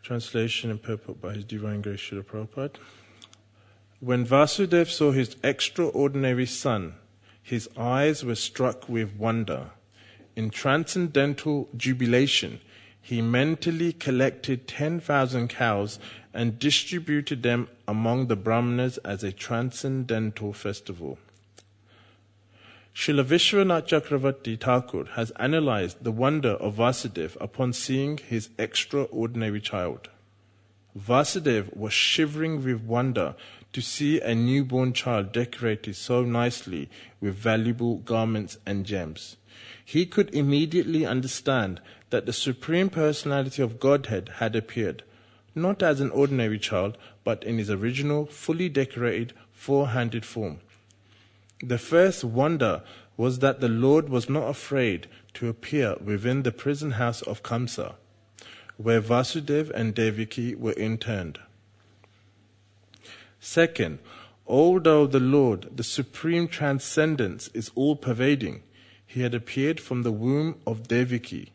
Translation and purport by His Divine Grace Srila Prabhupada. When Vasudeva saw his extraordinary son, his eyes were struck with wonder. In transcendental jubilation, he mentally collected 10,000 cows and distributed them among the Brahmanas as a transcendental festival. Srila Vishwanath Chakravarti Thakur has analyzed the wonder of Vasudeva upon seeing his extraordinary child. Vasudeva was shivering with wonder to see a newborn child decorated so nicely with valuable garments and gems. He could immediately understand that the Supreme Personality of Godhead had appeared, not as an ordinary child, but in his original, fully decorated, four-handed form. The first wonder was that the Lord was not afraid to appear within the prison house of Kamsa, where Vasudeva and Devaki were interned. Second, although the Lord, the Supreme Transcendence, is all-pervading, he had appeared from the womb of Devaki.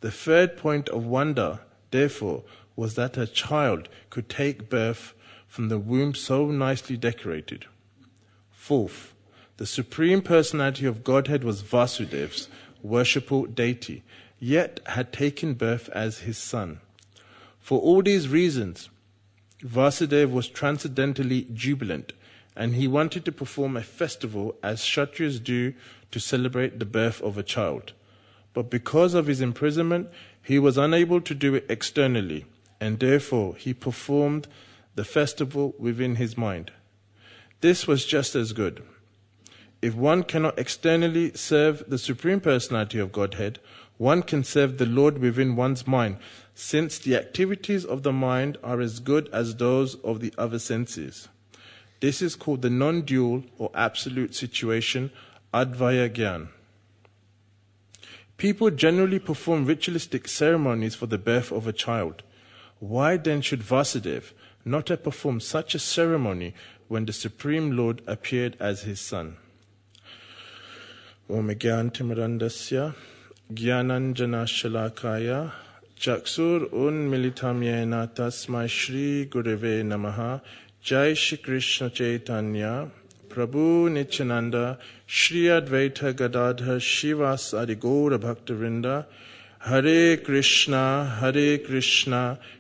The third point of wonder, therefore, was that a child could take birth from the womb so nicely decorated. Fourth, the Supreme Personality of Godhead was Vasudeva's worshipful deity, yet had taken birth as his son. For all these reasons, Vasudeva was transcendentally jubilant, and he wanted to perform a festival as Kshatriyas do to celebrate the birth of a child. But because of his imprisonment, he was unable to do it externally, and therefore he performed the festival within his mind. This was just as good. If one cannot externally serve the Supreme Personality of Godhead, one can serve the Lord within one's mind, since the activities of the mind are as good as those of the other senses. This is called the non-dual or absolute situation, Advaya Gyan. People generally perform ritualistic ceremonies for the birth of a child. Why then should Vasudeva not have performed such a ceremony when the Supreme Lord appeared as his son? Om Gyantimirandasya Gyananjana Shalakaya Chaksur Unmilitam Yena Tasmai Shri Gurave Namaha Jai Shri Krishna Chaitanya Prabhu Nityananda Shri Advaita Gadadhar Shivas Adigaura Bhaktavinda Hare Krishna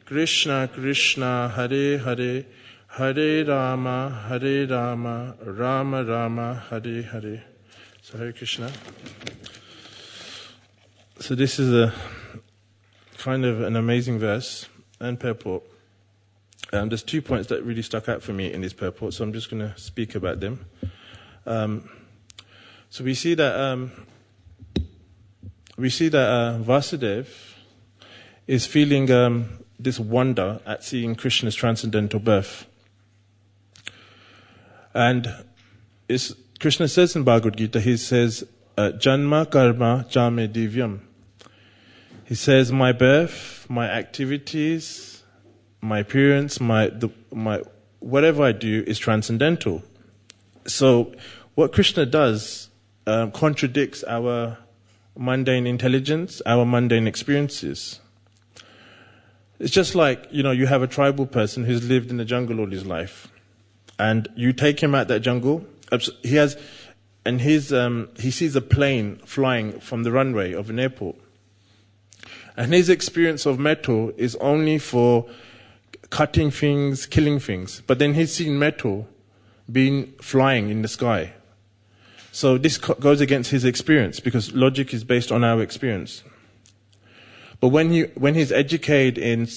Krishna Krishna Hare Hare Hare Rama Rama Rama Hare Hare. So Hare Krishna. So this is a kind of an amazing verse and purport. There's 2 points that really stuck out for me in this purport, so I'm just going to speak about them. So we see that Vasudeva is feeling this wonder at seeing Krishna's transcendental birth, and Krishna says in Bhagavad Gita, he says, Janma karma jame divyam. He says, my birth, my activities, my appearance, my whatever I do is transcendental. So what Krishna does contradicts our mundane intelligence, our mundane experiences. It's just like, you have a tribal person who's lived in the jungle all his life, and you take him out that jungle. He sees a plane flying from the runway of an airport, and his experience of metal is only for cutting things, killing things. But then he's seen metal flying in the sky. So this goes against his experience, because logic is based on our experience. But when he's educated in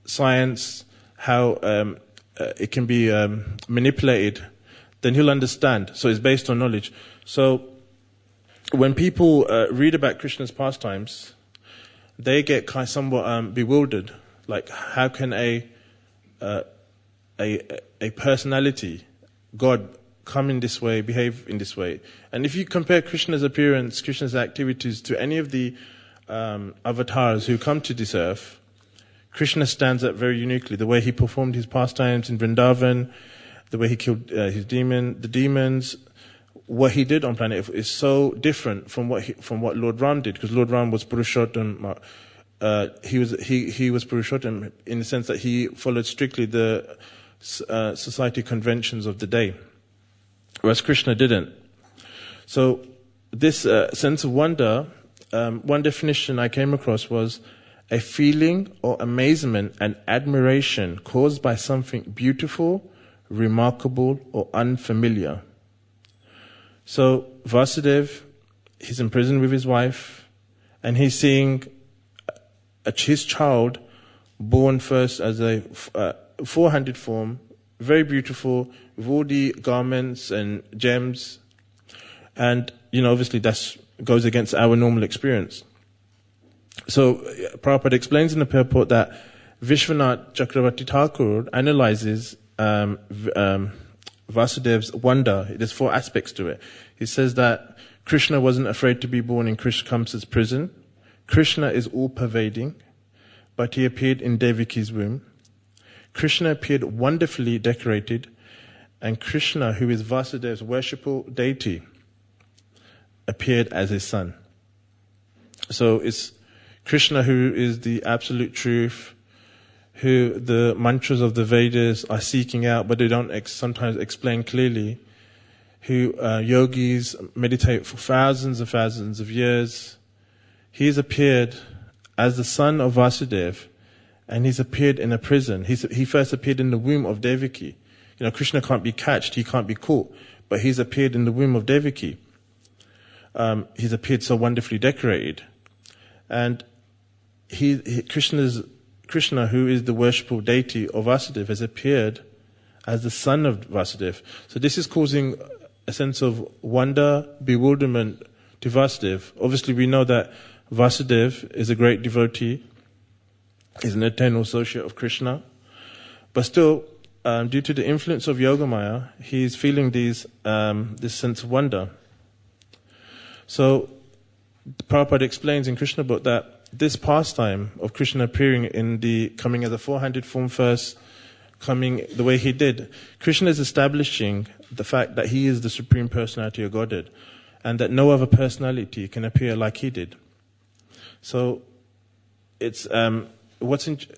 science, how it can be manipulated, then he'll understand. So it's based on knowledge. So when people read about Krishna's pastimes, they get somewhat bewildered. Like, how can a personality, God, come in this way, behave in this way? And if you compare Krishna's appearance, Krishna's activities to any of the avatars who come to this earth, Krishna stands out very uniquely. The way he performed his pastimes in Vrindavan, the way he killed the demons, what he did on planet Earth is so different from what Lord Ram did, because Lord Ram was Purushottam, he was Purushottam in the sense that he followed strictly the society conventions of the day, whereas Krishna didn't. So this sense of wonder, one definition I came across was a feeling or amazement and admiration caused by something beautiful, remarkable, or unfamiliar. So Vasudeva, he's in prison with his wife, and he's seeing his child born first as a four-handed form, very beautiful, with all the garments and gems. And, obviously that goes against our normal experience. So Prabhupada explains in the purport that Vishwanath Chakravarti Thakur analyzes Vasudeva's wonder. There's 4 aspects to it. He says that Krishna wasn't afraid to be born in Krishna Kamsa's prison. Krishna is all-pervading, but he appeared in Devaki's womb. Krishna appeared wonderfully decorated, and Krishna, who is Vasudeva's worshipful deity, appeared as his son. So it's Krishna who is the absolute truth, who the mantras of the Vedas are seeking out, but they don't sometimes explain clearly, who yogis meditate for thousands and thousands of years. He's appeared as the son of Vasudeva, and he's appeared in a prison. He first appeared in the womb of Devaki. Krishna can't be catched, he can't be caught, but he's appeared in the womb of Devaki. He's appeared so wonderfully decorated. And Krishna, who is the worshipful deity of Vasudeva, has appeared as the son of Vasudeva. So this is causing a sense of wonder, bewilderment to Vasudeva. Obviously, we know that Vasudeva is a great devotee, is an eternal associate of Krishna. But still, due to the influence of Yogamaya, he's feeling this sense of wonder. So, Prabhupada explains in Krishna book that this pastime of Krishna appearing coming as a four-handed form first, coming the way he did, Krishna is establishing the fact that he is the Supreme Personality of Godhead, and that no other personality can appear like he did. So, it's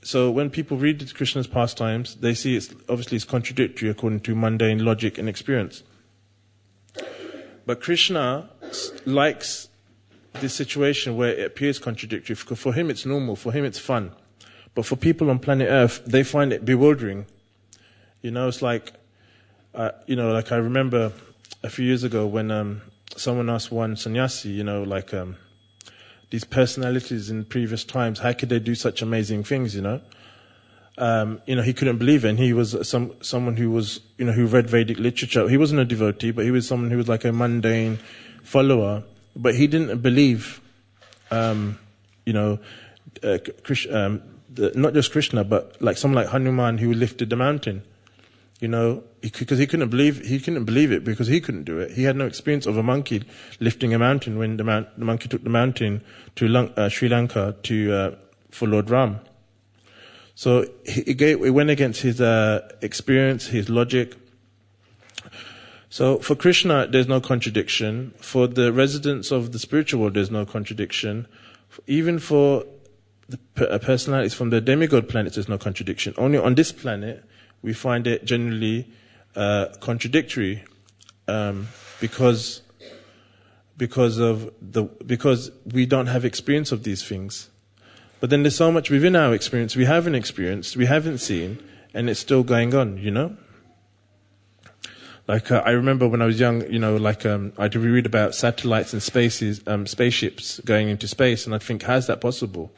so when people read Krishna's pastimes, they see it's contradictory according to mundane logic and experience. But Krishna likes this situation where it appears contradictory. For him it's normal, for him it's fun. But for people on planet Earth, they find it bewildering. It's like, like I remember a few years ago when someone asked one sannyasi, these personalities in previous times, how could they do such amazing things, he couldn't believe it. And he was someone who was, who read Vedic literature. He wasn't a devotee, but he was someone who was like a mundane follower. But he didn't believe, not just Krishna, but like someone like Hanuman who lifted the mountain. Because he couldn't believe it because he couldn't do it. He had no experience of a monkey lifting a mountain when the monkey took the mountain to Sri Lanka for Lord Ram. So it went against his experience, his logic. So for Krishna, there's no contradiction. For the residents of the spiritual world, there's no contradiction. Even for the personalities from the demigod planets, there's no contradiction. Only on this planet, we find it generally contradictory because we don't have experience of these things. But then there's so much within our experience we haven't experienced, we haven't seen, and it's still going on, Like I remember when I was young, I'd read about satellites and spaceships going into space, and I'd think, how's that possible?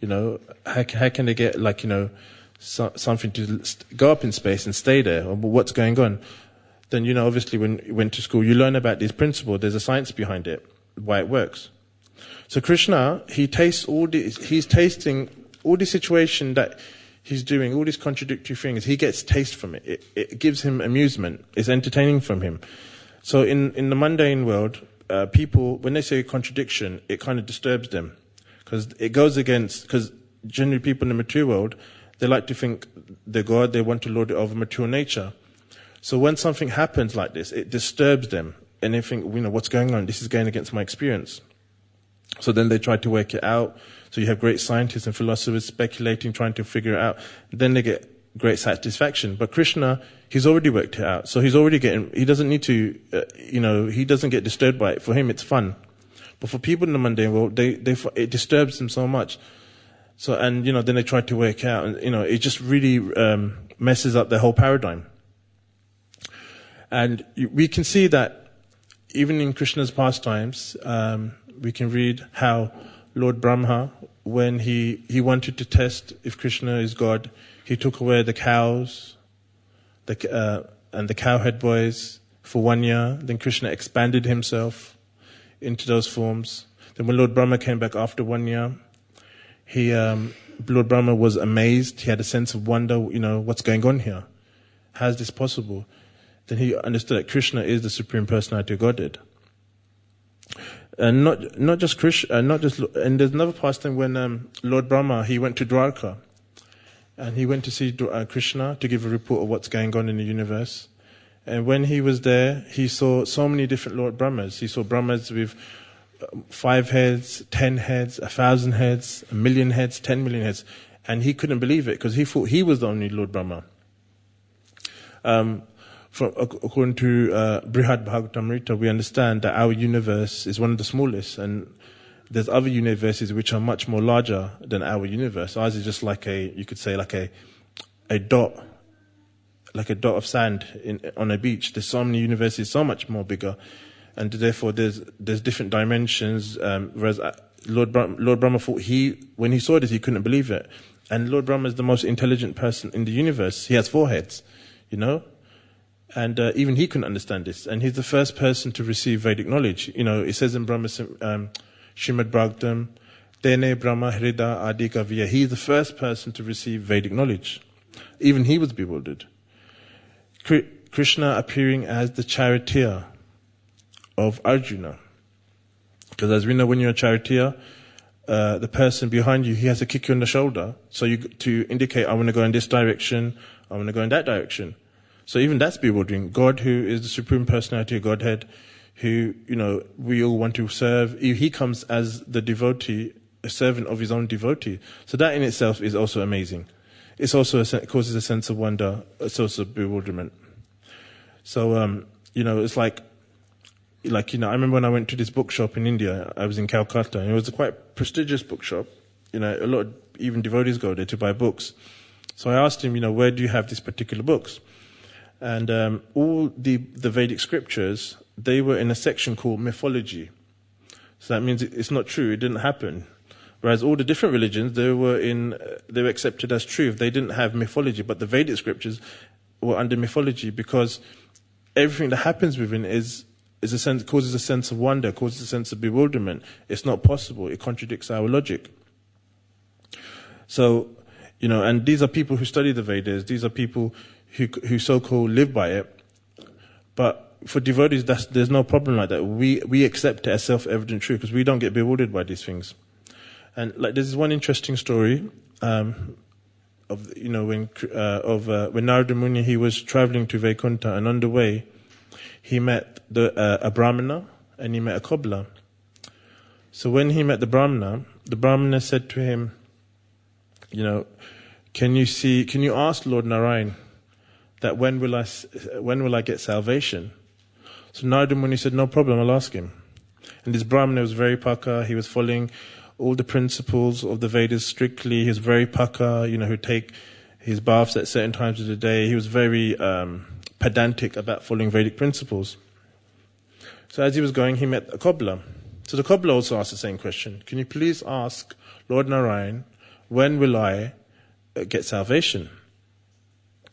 How can they get something to go up in space and stay there, or what's going on? Then, obviously when you went to school, you learn about these principles. There's a science behind it, why it works. So Krishna, he's tasting all the situation that he's doing, all these contradictory things. He gets taste from it. It gives him amusement. It's entertaining from him. So in the mundane world, people, when they say contradiction, it kind of disturbs them. Because generally people in the material world, they like to think they're God, they want to lord it over material nature. So when something happens like this, it disturbs them. And they think, what's going on? This is going against my experience. So then they try to work it out. So you have great scientists and philosophers speculating, trying to figure it out. Then they get great satisfaction. But Krishna, he's already worked it out. So he's already he doesn't need to, he doesn't get disturbed by it. For him, it's fun. But for people in the mundane world, it disturbs them so much. So, and, then they try to work it out. And, it just really messes up their whole paradigm. And we can see that even in Krishna's pastimes, we can read how Lord Brahma, when he wanted to test if Krishna is God, he took away the cows and the cowhead boys for 1 year. Then Krishna expanded himself into those forms. Then when Lord Brahma came back after 1 year, Lord Brahma was amazed. He had a sense of wonder, what's going on here? How is this possible? Then he understood that Krishna is the Supreme Personality of Godhead. And not just Krishna, and there's another pastime when Lord Brahma, he went to Dwarka, and he went to see Krishna to give a report of what's going on in the universe. And when he was there, he saw so many different Lord Brahmas. He saw Brahmas with 5 heads, 10 heads, 1,000 heads, 1,000,000 heads, 10 million heads. And he couldn't believe it because he thought he was the only Lord Brahma. According to Brihad Bhagavatamrita, we understand that our universe is one of the smallest, and there's other universes which are much more larger than our universe. Ours is just like a dot, like a dot of sand on a beach. There's so many universes, so much more bigger, and therefore there's different dimensions. Whereas Lord Brahma thought when he saw this, he couldn't believe it. And Lord Brahma is the most intelligent person in the universe. He has 4 heads, And even he couldn't understand this. And he's the first person to receive Vedic knowledge. It says in Brahma Shrimad Bhagavatam, Tene Brahma Hrida Adika Vya. He's the first person to receive Vedic knowledge. Even he was bewildered. Krishna appearing as the charioteer of Arjuna. Because as we know, when you're a charioteer, the person behind you, he has to kick you on the shoulder. So to indicate, I want to go in this direction, I want to go in that direction. So even that's bewildering. God, who is the Supreme Personality of Godhead, who, we all want to serve, he comes as the devotee, a servant of his own devotee. So that in itself is also amazing. It's also it causes a sense of wonder, a source of bewilderment. So, it's like, I remember when I went to this bookshop in India, I was in Calcutta, and it was a quite prestigious bookshop. A lot of even devotees go there to buy books. So I asked him, where do you have these particular books? And all the Vedic scriptures, they were in a section called mythology. So that means it's not true, it didn't happen. Whereas all the different religions, they were accepted as truth. They didn't have mythology, but the Vedic scriptures were under mythology because everything that happens within causes a sense of wonder, causes a sense of bewilderment. It's not possible. It contradicts our logic. So, and these are people who study the Vedas. These are people who so-called live by it. But for devotees, there's no problem like that. We accept it as self-evident truth because we don't get bewildered by these things. And there's one interesting story when Narada Muni, he was traveling to Vaikuntha, and on the way he met a Brahmana and he met a cobbler. So when he met the Brahmana said to him, can you ask Lord Narayan that when will I get salvation? So Narada Muni said, no problem, I'll ask him. And this Brahmana was very paka. He was following all the principles of the Vedas strictly. He was very paka, who'd take his baths at certain times of the day. He was very pedantic about following Vedic principles. So as he was going, he met a cobbler. So the cobbler also asked the same question. Can you please ask Lord Narayan, when will I get salvation?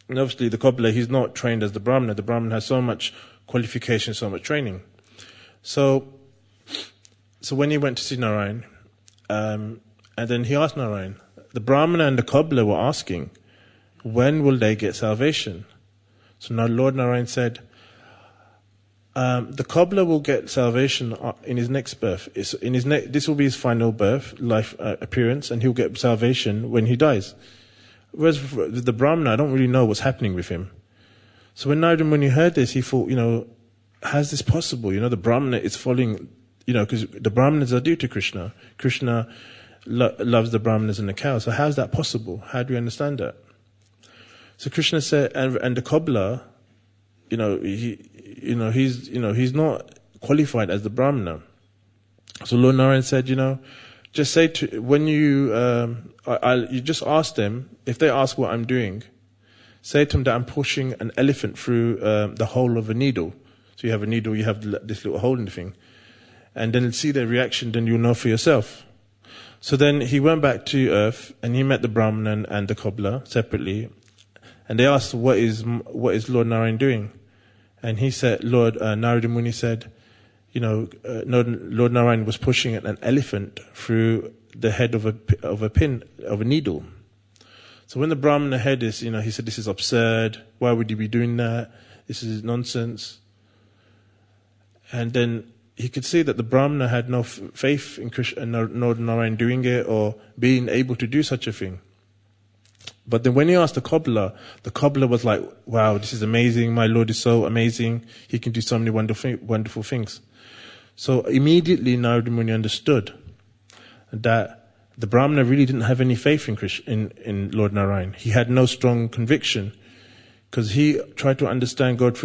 And obviously the cobbler, he's not trained as the Brahmana. The Brahmana has so much qualification, so much training. So when he went to see Narayan, and then he asked Narayan, the Brahmana and the cobbler were asking, when will they get salvation? So now Lord Narayan said, the cobbler will get salvation in his next birth. This will be his final birth, life appearance, and he'll get salvation when he dies. Whereas the Brahmana, I don't really know what's happening with him. So when Narada Muni heard this, he thought, how's this possible? The Brahmana is following, because the Brahmanas are due to Krishna. Krishna loves the Brahmanas and the cows. So how's that possible? How do we understand that? So Krishna said, and the cobbler, he's not qualified as the Brahmana. So Lord Narayan said, just say to, when you just ask them, if they ask what I'm doing, say to them that I'm pushing an elephant through the hole of a needle. So you have a needle, you have this little hole in the thing. And then see their reaction, then you'll know for yourself. So then he went back to earth and he met the Brahman and the cobbler separately. And they asked, what is Lord Narayan doing? And he said, Narada Muni said, Lord Narayan was pushing an elephant through the head of a needle. So when the Brahmana heard this, he said, this is absurd. Why would you be doing that? This is nonsense. And then he could see that the Brahmana had no faith in Krishna, Lord Narayan doing it or being able to do such a thing. But then when he asked the cobbler was like, wow, this is amazing. My Lord is so amazing. He can do so many wonderful things. So immediately Narada Muni understood that the Brahmana really didn't have any faith in Lord Narayan. He had no strong conviction because he tried to understand God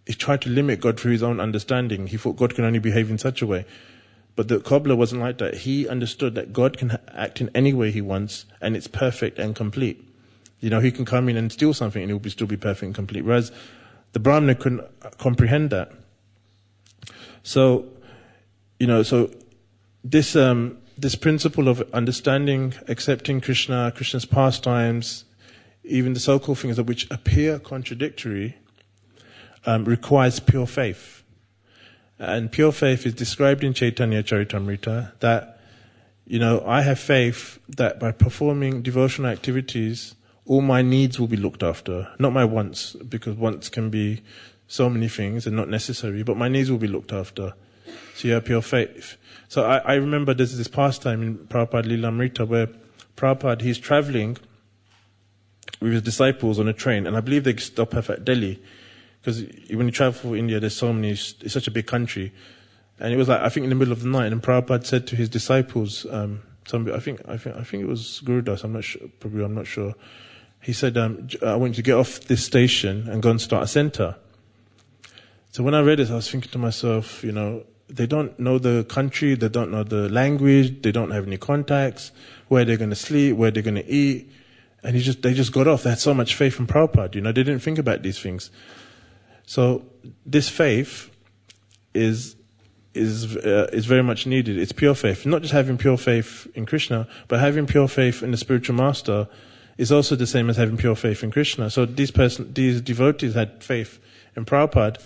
he tried to limit God through his own understanding. He thought God can only behave in such a way. But the cobbler wasn't like that. He understood that God can act in any way he wants, and it's perfect and complete. He can come in and steal something, and it will still be perfect and complete. Whereas the Brahmana couldn't comprehend that. So, this principle of understanding, accepting Krishna's pastimes, even the so-called things of which appear contradictory, requires pure faith. And pure faith is described in Chaitanya Charitamrita that, I have faith that by performing devotional activities, all my needs will be looked after. Not my wants, because wants can be so many things and not necessary, but my needs will be looked after. So you have pure faith. So I remember there's this pastime in Prabhupada Lilamrita where Prabhupada, he's traveling with his disciples on a train, and I believe they stop off at Delhi. Because when you travel for India, there's so many, it's such a big country. And it was like, I think in the middle of the night, and Prabhupada said to his disciples, I think it was Gurudas, I'm not sure. He said, I want you to get off this station and go and start a center. So when I read this, I was thinking to myself, they don't know the country, they don't know the language, they don't have any contacts, where they're going to sleep, where they're going to eat. And they just got off. They had so much faith in Prabhupada, they didn't think about these things. So this faith is very much needed. It's pure faith. Not just having pure faith in Krishna, but having pure faith in the spiritual master is also the same as having pure faith in Krishna. So these devotees had faith in Prabhupada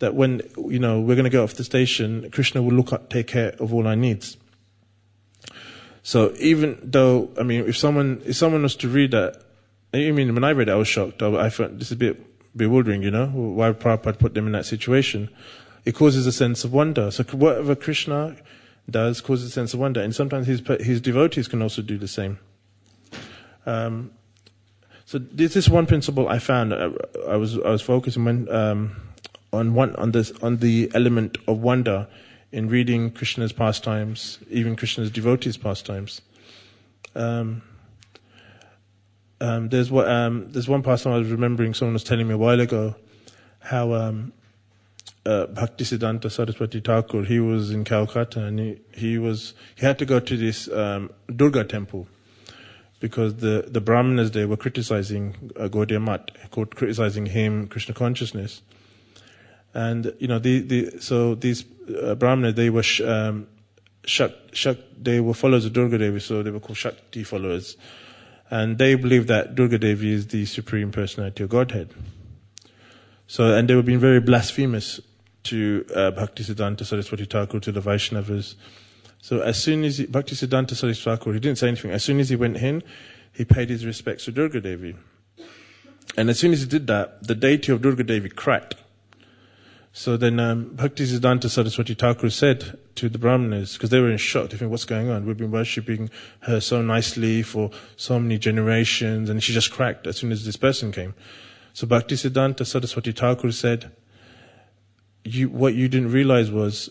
that when we're going to go off the station, Krishna will take care of all our needs. So even though if someone was to read that, when I read it, I was shocked. I thought this is a bit bewildering, why Prabhupada put them in that situation. It causes a sense of wonder. So whatever Krishna does causes a sense of wonder, and sometimes his devotees can also do the same. So this is one principle I found. I was focusing on the element of wonder in reading Krishna's pastimes, even Krishna's devotees' pastimes. There's one pastime I was remembering. Someone was telling me a while ago how Bhaktisiddhanta Saraswati Thakur, he was in Calcutta, and he had to go to this Durga temple because the Brahmanas there were criticizing Gaudiya Math, criticizing him, Krishna consciousness, and so these Brahmanas, they were they were followers of Durga Devi, so they were called Shakti followers. And they believe that Durga Devi is the Supreme Personality of Godhead. So, and they were being very blasphemous to Bhaktisiddhanta Saraswati Thakur, to the Vaishnavas. So as soon as Bhaktisiddhanta Saraswati Thakur, he didn't say anything. As soon as he went in, he paid his respects to Durga Devi. And as soon as he did that, the deity of Durga Devi cracked. So then Bhaktisiddhanta Saraswati Thakur said to the Brahmanas, because they were in shock, they think, what's going on? We've been worshipping her so nicely for so many generations, and she just cracked as soon as this person came. So Bhaktisiddhanta Saraswati Thakur said, what you didn't realize was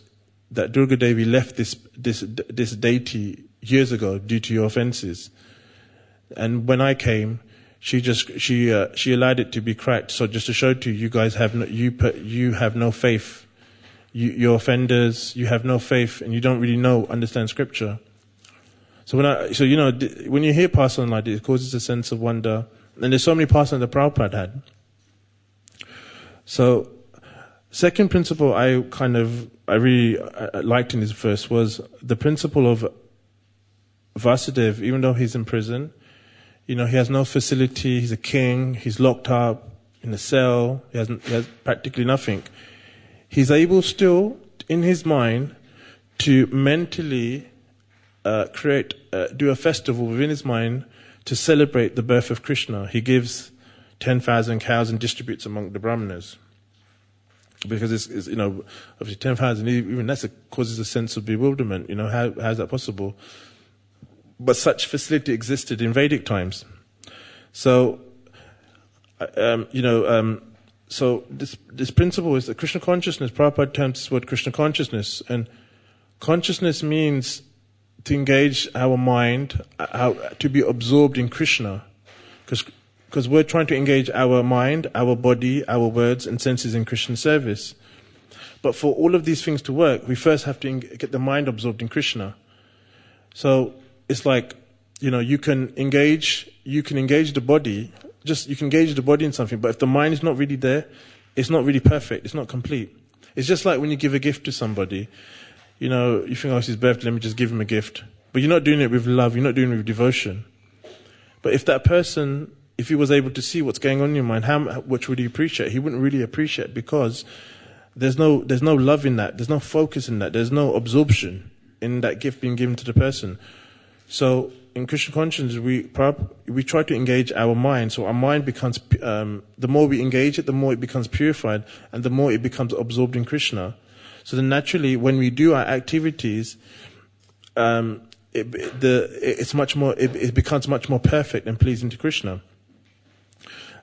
that Durga Devi left this deity years ago due to your offenses. And when I came, she allowed it to be cracked. So just to show to you, you guys have you have no faith. You're offenders. You have no faith, and you don't really understand Scripture. So when you hear pastor like this, it causes a sense of wonder. And there's so many pastors that Prabhupada had. So, second principle I really liked in this verse was the principle of Vasudev. Even though he's in prison, he has no facility. He's a king. He's locked up in a cell. He has practically nothing. He's able still, in his mind, to mentally do a festival within his mind to celebrate the birth of Krishna. He gives 10,000 cows and distributes among the brahmanas. Because it's obviously 10,000, even that causes a sense of bewilderment. How is that possible? But such facility existed in Vedic times. So, so this principle is that Krishna consciousness. Prabhupada terms this word Krishna consciousness, and consciousness means to engage our mind, to be absorbed in Krishna, because we're trying to engage our mind, our body, our words and senses in Krishna service. But for all of these things to work, we first have to get the mind absorbed in Krishna. So it's like, you can engage the body, you can engage the body in something, but if the mind is not really there, it's not really perfect, it's not complete. It's just like when you give a gift to somebody, you think, it's his birthday, let me just give him a gift. But you're not doing it with love, you're not doing it with devotion. But if that person, if he was able to see what's going on in your mind, how much would he appreciate? He wouldn't really appreciate, because there's no love in that, there's no focus in that, there's no absorption in that gift being given to the person. So in Krishna consciousness, we try to engage our mind, so our mind becomes, the more we engage it, the more it becomes purified, and the more it becomes absorbed in Krishna. So then naturally, when we do our activities, it becomes much more perfect and pleasing to Krishna.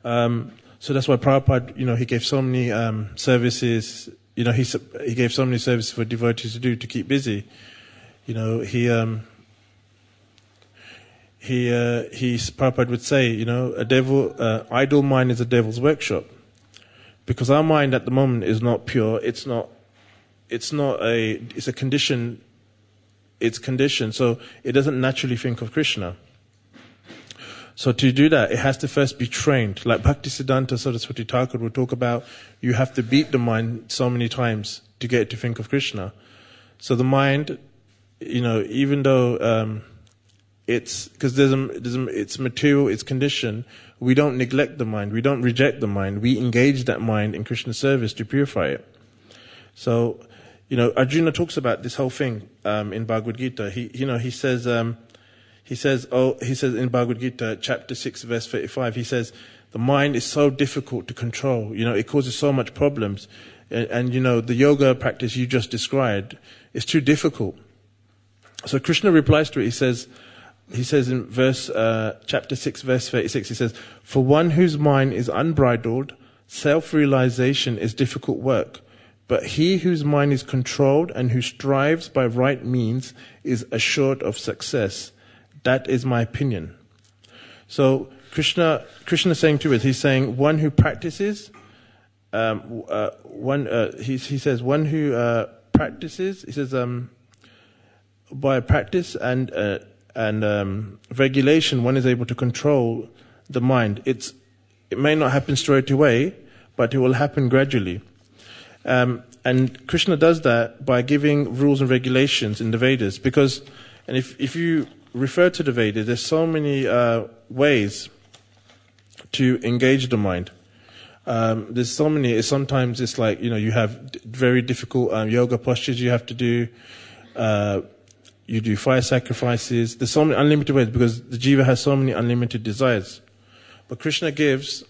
So that's why Prabhupada, he gave so many services. He gave so many services for devotees to do to keep busy. Prabhupada would say, idle mind is a devil's workshop, because our mind at the moment is not pure. It's a condition. It's conditioned, so it doesn't naturally think of Krishna. So to do that, it has to first be trained. Like Bhaktisiddhanta Saraswati Thakur will talk about, you have to beat the mind so many times to get it to think of Krishna. So the mind, even though because it's material, it's conditioned, we don't neglect the mind, we don't reject the mind, we engage that mind in Krishna service to purify it. So, Arjuna talks about this whole thing in Bhagavad Gita. He says in Bhagavad Gita, chapter 6, verse 35, he says, the mind is so difficult to control. It causes so much problems. And the yoga practice you just described is too difficult. So Krishna replies to it. He says in chapter 6, verse 36, he says, for one whose mind is unbridled, self-realization is difficult work. But he whose mind is controlled and who strives by right means is assured of success. That is my opinion. So Krishna is saying to us, he's saying one who practices, he says one who practices, he says by practice and regulation, one is able to control the mind. It may not happen straight away, but it will happen gradually. And Krishna does that by giving rules and regulations in the Vedas, because, and if you refer to the Vedas, there's so many ways to engage the mind. There's so many. Sometimes it's like, you have very difficult yoga postures you have to do. You do fire sacrifices. There's so many unlimited ways, because the jiva has so many unlimited desires. But Krishna gives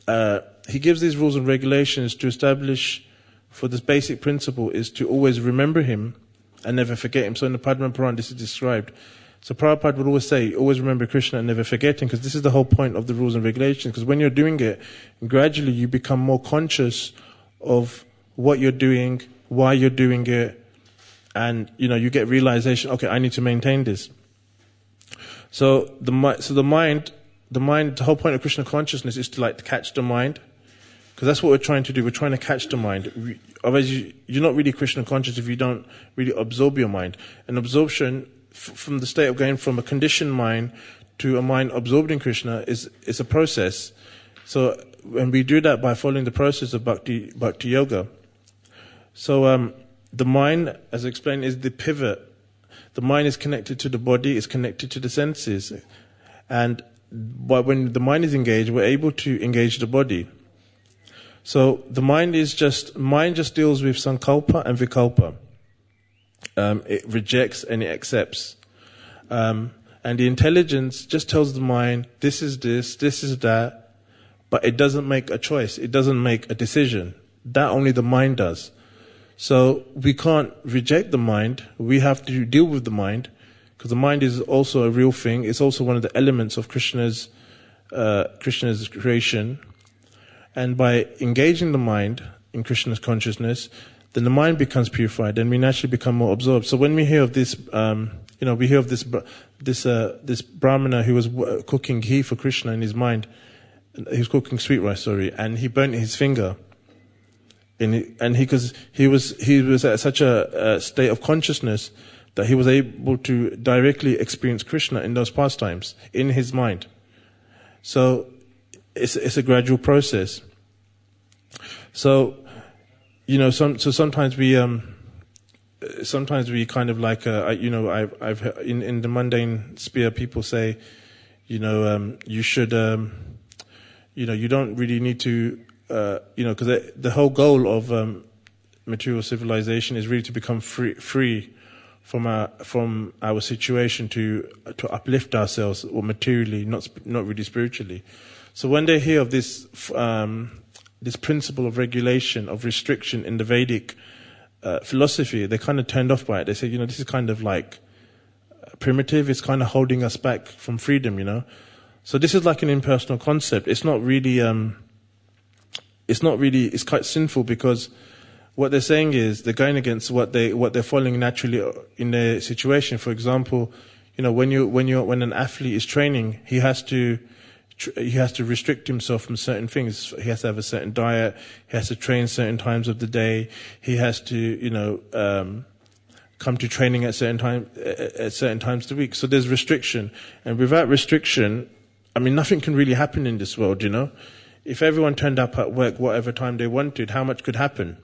these rules and regulations to establish, for this basic principle is to always remember him and never forget him. So in the Padma Purana, this is described. So Prabhupada would always say, always remember Krishna and never forget him, because this is the whole point of the rules and regulations. Because when you're doing it, gradually you become more conscious of what you're doing, why you're doing it, and you get realization, okay, I need to maintain this. So the mind, the whole point of Krishna consciousness is to like catch the mind, because that's what we're trying to do. We're trying to catch the mind. Otherwise, you're not really Krishna conscious if you don't really absorb your mind. And absorption, from the state of going from a conditioned mind to a mind absorbed in Krishna, is a process. So when we do that by following the process of bhakti yoga. So the mind, as I explained, is the pivot. The mind is connected to the body, it's connected to the senses. And when the mind is engaged, we're able to engage the body. So the mind just deals with sankalpa and vikalpa. It rejects and it accepts. And the intelligence just tells the mind, this is this is that, but it doesn't make a choice, it doesn't make a decision. That only the mind does. So we can't reject the mind, we have to deal with the mind, because the mind is also a real thing. It's also one of the elements of Krishna's creation. And by engaging the mind in Krishna's consciousness, then the mind becomes purified, and we naturally become more absorbed. So when we hear of this, we hear of this brahmana who was cooking ghee for Krishna in his mind. He was cooking sweet rice, and he burnt his finger. Because he was at such a state of consciousness that he was able to directly experience Krishna in those pastimes in his mind. So it's a gradual process. So sometimes we kind of like I've heard in the mundane sphere people say, you should you don't really need to. Because the whole goal of material civilization is really to become free from our situation to uplift ourselves, or materially, not really spiritually. So when they hear of this this principle of regulation, of restriction in the Vedic philosophy, they're kind of turned off by it. They say, this is kind of like primitive. It's kind of holding us back from freedom. So this is like an impersonal concept. It's not really. It's quite sinful, because what they're saying is they're going against what they're following naturally in their situation. For example, when an athlete is training, he has to restrict himself from certain things. He has to have a certain diet. He has to train certain times of the day. He has to come to training at certain times of the week. So there's restriction, and without restriction, nothing can really happen in this world. If everyone turned up at work whatever time they wanted, how much could happen?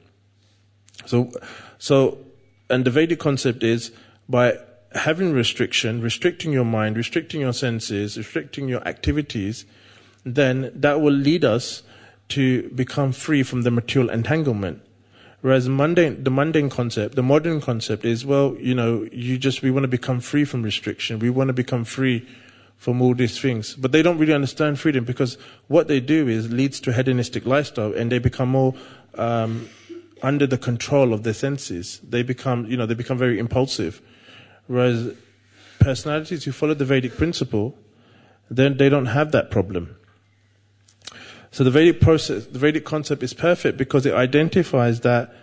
So, and the Vedic concept is, by having restricting your mind, restricting your senses, restricting your activities, then that will lead us to become free from the material entanglement. Whereas the modern concept is, we want to become free from restriction. We want to become free from all these things. But they don't really understand freedom, because what they do leads to a hedonistic lifestyle, and they become more under the control of their senses. They become very impulsive. Whereas personalities who follow the Vedic principle, then they don't have that problem. So the Vedic concept is perfect, because it identifies that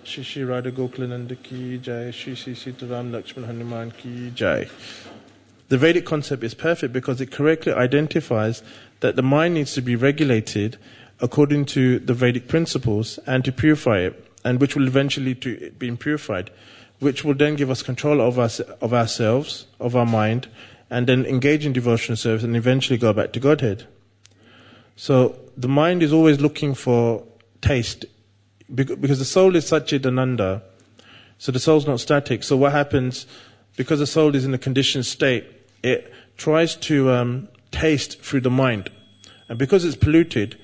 Shri Radha Gokulananda ki jai, Shri Sita Ram Lakshman Hanuman ki jai. The Vedic concept is perfect because it correctly identifies that the mind needs to be regulated according to the Vedic principles and to purify it, and which will eventually lead to it being purified, which will then give us control of ourselves, of our mind, and then engage in devotional service and eventually go back to Godhead. So the mind is always looking for taste, because the soul is Satchidananda, so the soul's not static. So what happens, because the soul is in a conditioned state, it tries to taste through the mind. And because it's polluted,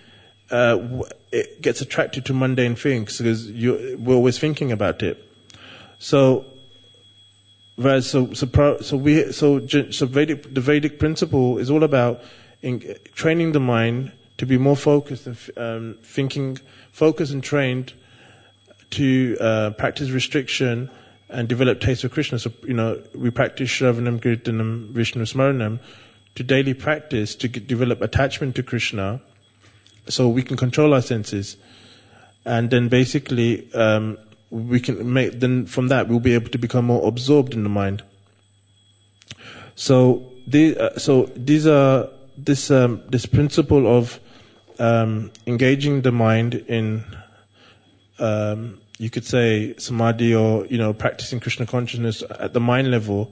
it gets attracted to mundane things, because we're always thinking about it. So, the Vedic principle is all about training the mind to be more focused and focused and trained to practice restriction and develop taste for Krishna. So, we practice Shravanam, Kirtanam, Vishnu Smaranam to daily practice to develop attachment to Krishna, so we can control our senses, and then basically we can then from that we'll be able to become more absorbed in the mind. These are this principle of engaging the mind in, you could say, samadhi, or practicing Krishna consciousness at the mind level,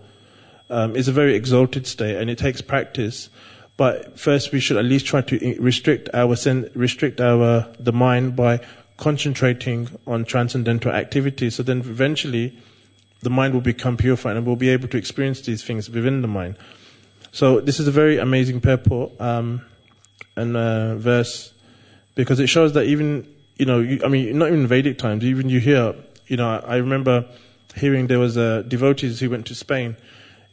is a very exalted state, and it takes practice. But first, we should at least try to restrict the mind by concentrating on transcendental activities. So then, eventually, the mind will become purified, and we'll be able to experience these things within the mind. So this is a very amazing purport and verse, because it shows that even not even in Vedic times, even you hear, I remember hearing there was devotees who went to Spain.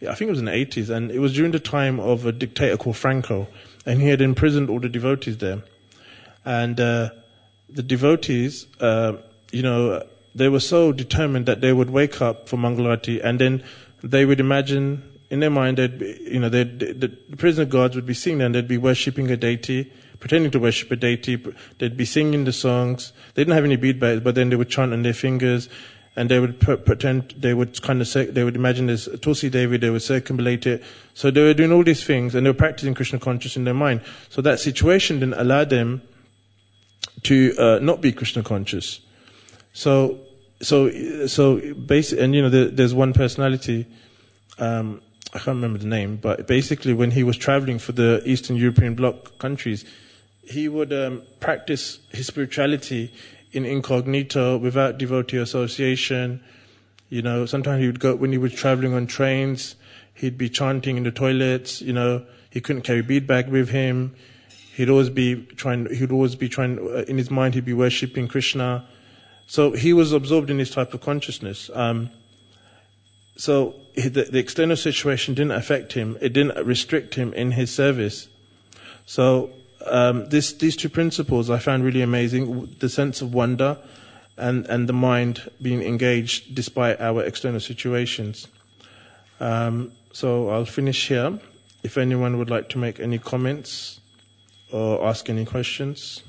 I think it was in the 80s, and it was during the time of a dictator called Franco, and he had imprisoned all the devotees there. And the devotees, they were so determined that they would wake up for Mangalarti, and then they would imagine in their mind that the prisoner gods would be sitting there, and they'd be worshipping a deity, pretending to worship a deity. They'd be singing the songs. They didn't have any bead bags, but then they would chant on their fingers. And they would pretend, they would imagine there's Tulsi Devi, they would circumambulate it. So they were doing all these things, and they were practicing Krishna consciousness in their mind. So that situation didn't allow them to not be Krishna conscious. So basically, and there's one personality, I can't remember the name, but basically when he was traveling for the Eastern European bloc countries, he would practice his spirituality in incognito, without devotee association. Sometimes he would go, when he was traveling on trains, he'd be chanting in the toilets. He couldn't carry bead bag with him. He'd always be trying, in his mind, he'd be worshipping Krishna. So he was absorbed in this type of consciousness. So the external situation didn't affect him. It didn't restrict him in his service. So these two principles I found really amazing: the sense of wonder and the mind being engaged despite our external situations. So I'll finish here. If anyone would like to make any comments or ask any questions.